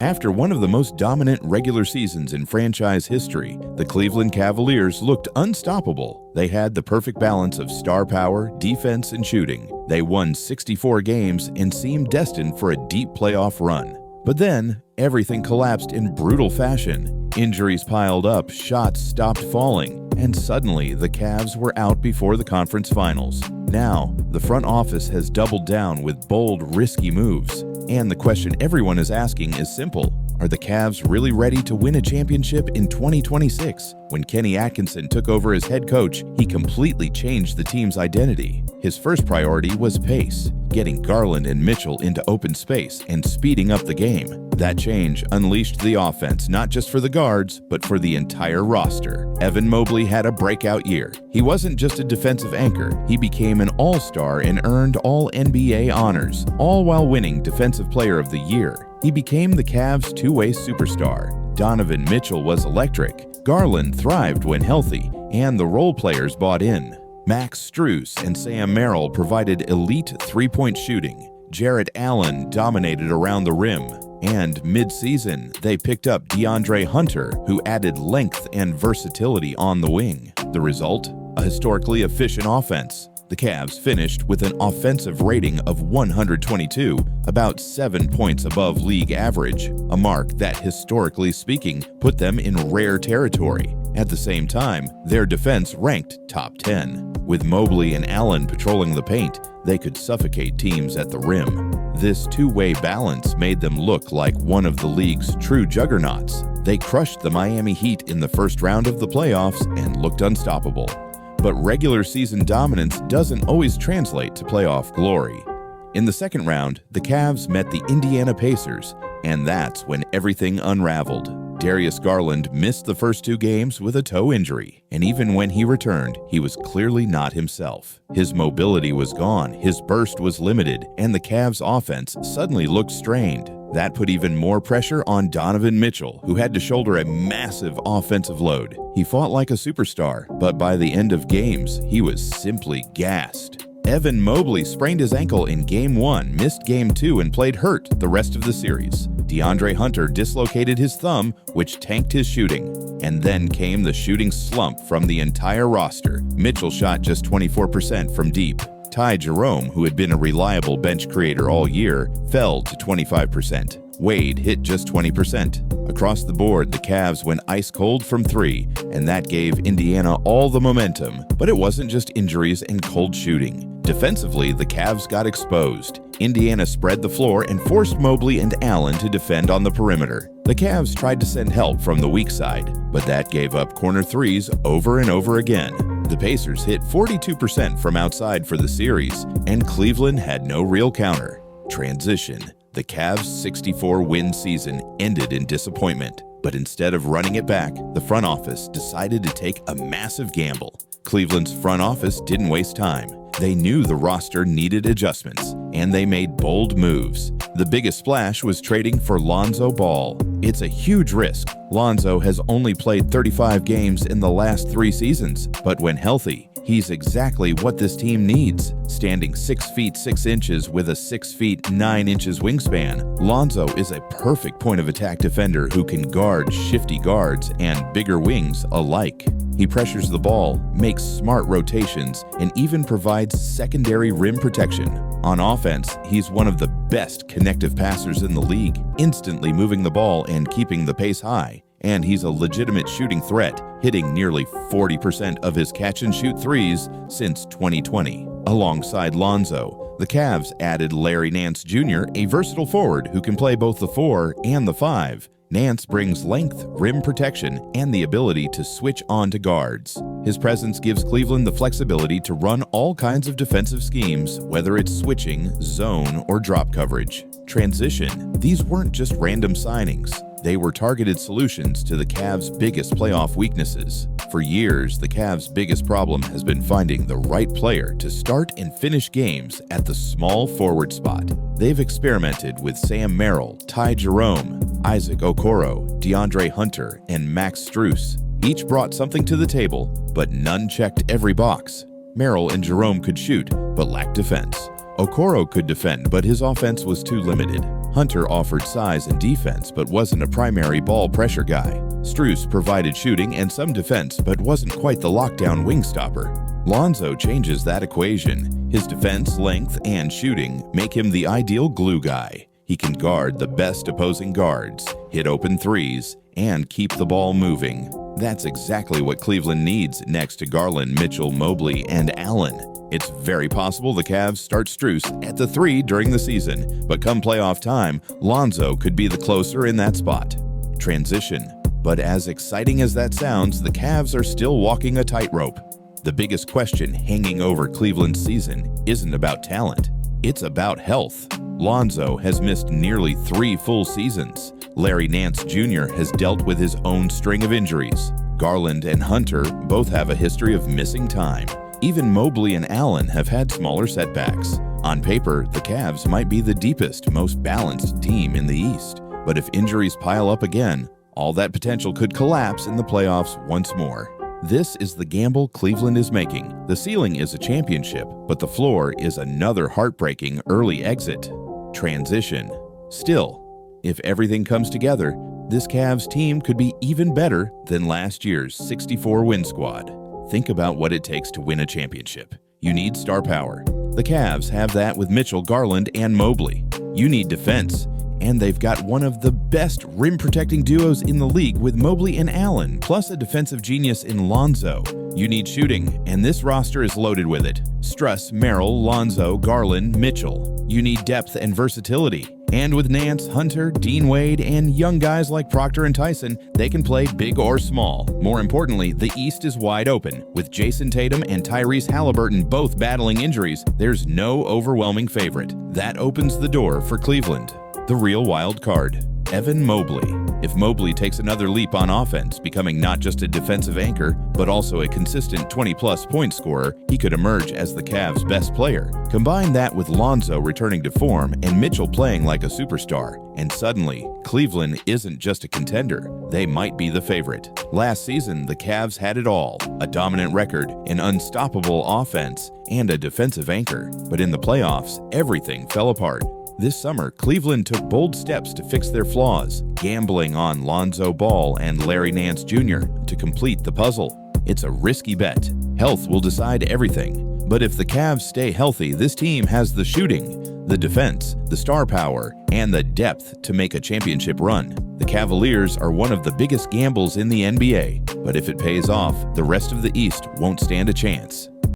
After one of the most dominant regular seasons in franchise history, the Cleveland Cavaliers looked unstoppable. They had the perfect balance of star power, defense, and shooting. They won 64 games and seemed destined for a deep playoff run. But then, everything collapsed in brutal fashion. Injuries piled up, shots stopped falling, and suddenly the Cavs were out before the conference finals. Now, the front office has doubled down with bold, risky moves. And the question everyone is asking is simple. Are the Cavs really ready to win a championship in 2026? When Kenny Atkinson took over as head coach, he completely changed the team's identity. His first priority was pace, getting Garland and Mitchell into open space and speeding up the game. That change unleashed the offense not just for the guards, but for the entire roster. Evan Mobley had a breakout year. He wasn't just a defensive anchor, he became an all-star and earned all-NBA honors, all while winning Defensive Player of the Year. He became the Cavs' two-way superstar. Donovan Mitchell was electric. Garland thrived when healthy, and the role players bought in. Max Strus and Sam Merrill provided elite three-point shooting. Jarrett Allen dominated around the rim. And mid-season, they picked up DeAndre Hunter, who added length and versatility on the wing. The result? A historically efficient offense. The Cavs finished with an offensive rating of 122, about 7 points above league average, a mark that, historically speaking, put them in rare territory. At the same time, their defense ranked top 10. With Mobley and Allen patrolling the paint, they could suffocate teams at the rim. This two-way balance made them look like one of the league's true juggernauts. They crushed the Miami Heat in the first round of the playoffs and looked unstoppable. But regular season dominance doesn't always translate to playoff glory. In the second round, the Cavs met the Indiana Pacers, and that's when everything unraveled. Darius Garland missed the first two games with a toe injury, and even when he returned, he was clearly not himself. His mobility was gone, his burst was limited, and the Cavs' offense suddenly looked strained. That put even more pressure on Donovan Mitchell, who had to shoulder a massive offensive load. He fought like a superstar, but by the end of games, he was simply gassed. Evan Mobley sprained his ankle in Game 1, missed Game 2, and played hurt the rest of the series. DeAndre Hunter dislocated his thumb, which tanked his shooting. And then came the shooting slump from the entire roster. Mitchell shot just 24% from deep. Ty Jerome, who had been a reliable bench creator all year, fell to 25%. Wade hit just 20%. Across the board, the Cavs went ice cold from three, and that gave Indiana all the momentum. But it wasn't just injuries and cold shooting. Defensively, the Cavs got exposed. Indiana spread the floor and forced Mobley and Allen to defend on the perimeter. The Cavs tried to send help from the weak side, but that gave up corner threes over and over again. The Pacers hit 42% from outside for the series, and Cleveland had no real counter. Transition. The Cavs' 64-win season ended in disappointment, but instead of running it back, the front office decided to take a massive gamble. Cleveland's front office didn't waste time. They knew the roster needed adjustments, and they made bold moves. The biggest splash was trading for Lonzo Ball. It's a huge risk. Lonzo has only played 35 games in the last 3 seasons, but when healthy, he's exactly what this team needs. Standing 6 feet 6 inches with a 6 feet 9 inches wingspan, Lonzo is a perfect point of attack defender who can guard shifty guards and bigger wings alike. He pressures the ball, makes smart rotations, and even provides secondary rim protection. On offense, he's one of the best connective passers in the league, instantly moving the ball and keeping the pace high. And he's a legitimate shooting threat, hitting nearly 40% of his catch-and-shoot threes since 2020. Alongside Lonzo, the Cavs added Larry Nance Jr., a versatile forward who can play both the 4 and the 5. Nance brings length, rim protection, and the ability to switch on to guards. His presence gives Cleveland the flexibility to run all kinds of defensive schemes, whether it's switching, zone, or drop coverage. Transition. These weren't just random signings. They were targeted solutions to the Cavs' biggest playoff weaknesses. For years, the Cavs' biggest problem has been finding the right player to start and finish games at the small forward spot. They've experimented with Sam Merrill, Ty Jerome, Isaac Okoro, DeAndre Hunter, and Max Strus. Each brought something to the table, but none checked every box. Merrill and Jerome could shoot, but lacked defense. Okoro could defend, but his offense was too limited. Hunter offered size and defense but wasn't a primary ball pressure guy. Strus provided shooting and some defense but wasn't quite the lockdown wing stopper. Lonzo changes that equation. His defense, length, and shooting make him the ideal glue guy. He can guard the best opposing guards, hit open threes, and keep the ball moving. That's exactly what Cleveland needs next to Garland, Mitchell, Mobley, and Allen. It's very possible the Cavs start Strus at the 3 during the season, but come playoff time, Lonzo could be the closer in that spot. Transition. But as exciting as that sounds, the Cavs are still walking a tightrope. The biggest question hanging over Cleveland's season isn't about talent, it's about health. Lonzo has missed nearly 3 full seasons. Larry Nance Jr. has dealt with his own string of injuries. Garland and Hunter both have a history of missing time. Even Mobley and Allen have had smaller setbacks. On paper, the Cavs might be the deepest, most balanced team in the East. But if injuries pile up again, all that potential could collapse in the playoffs once more. This is the gamble Cleveland is making. The ceiling is a championship, but the floor is another heartbreaking early exit. Transition. Still, if everything comes together, this Cavs team could be even better than last year's 64-win squad. Think about what it takes to win a championship. You need star power. The Cavs have that with Mitchell, Garland, and Mobley. You need defense, and they've got one of the best rim-protecting duos in the league with Mobley and Allen, plus a defensive genius in Lonzo. You need shooting, and this roster is loaded with it. Strus, Merrill, Lonzo, Garland, Mitchell. You need depth and versatility. And with Nance, Hunter, Dean Wade, and young guys like Proctor and Tyson, they can play big or small. More importantly, the East is wide open. With Jason Tatum and Tyrese Halliburton both battling injuries, there's no overwhelming favorite. That opens the door for Cleveland. The real wild card, Evan Mobley. If Mobley takes another leap on offense, becoming not just a defensive anchor, but also a consistent 20-plus point scorer, he could emerge as the Cavs' best player. Combine that with Lonzo returning to form and Mitchell playing like a superstar, and suddenly, Cleveland isn't just a contender, they might be the favorite. Last season, the Cavs had it all, a dominant record, an unstoppable offense, and a defensive anchor. But in the playoffs, everything fell apart. This summer, Cleveland took bold steps to fix their flaws, gambling on Lonzo Ball and Larry Nance Jr. to complete the puzzle. It's a risky bet. Health will decide everything. But if the Cavs stay healthy, this team has the shooting, the defense, the star power, and the depth to make a championship run. The Cavaliers are one of the biggest gambles in the NBA, but if it pays off, the rest of the East won't stand a chance.